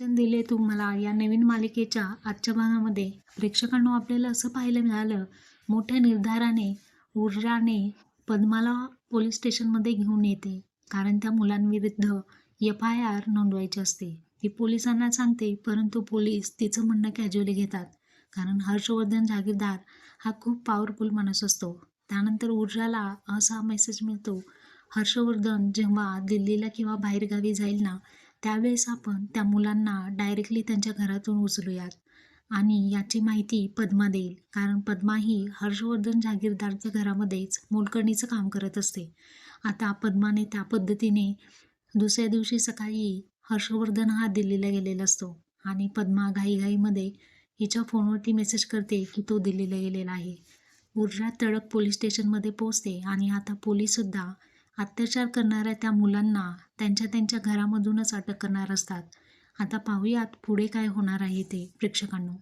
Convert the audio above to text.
वचन दिले तू मला या नवीन मालिकेच्या आजच्या भागामध्ये प्रेक्षकांनो आपल्याला असं पाहायला मिळालं, मोठ्या निर्धाराने ऊर्जाने पद्माला पोलीस स्टेशनमध्ये घेऊन येते. कारण त्या मुलांविरुद्ध FIR नोंदवायची असते. ती पोलिसांना सांगते, परंतु पोलीस तिचं म्हणणं कॅज्युअली घेतात. कारण हर्षवर्धन जागीरदार हा खूप पॉवरफुल माणूस असतो. त्यानंतर ऊर्जाला असा मेसेज मिळतो, हर्षवर्धन जेव्हा दिल्लीला किंवा बाहेरगावी जाईल ना, त्यावेळेस आपण त्या मुलांना डायरेक्टली त्यांच्या घरातून उचलूयात आणि याची माहिती पद्मा देईल. कारण पद्मा ही हर्षवर्धन जागीरदारच्या घरामध्येच मोलकरणीचं काम करत असते. आता पद्माने त्या पद्धतीने दुसऱ्या दिवशी सकाळी हर्षवर्धन हा दिल्लीला गेलेला असतो आणि पद्मा घाईघाईमध्ये हिच्या फोनवरती मेसेज करते की तो दिल्लीला गेलेला आहे. ऊर्जा तडक पोलीस स्टेशनमध्ये पोहोचते आणि आता पोलीससुद्धा अत्याचार करणाऱ्या त्या मुलांना त्यांच्या घरामधूनच अटक करणार असतात. आता पाहूयात पुढे काय होणार आहे ते प्रेक्षकांनो.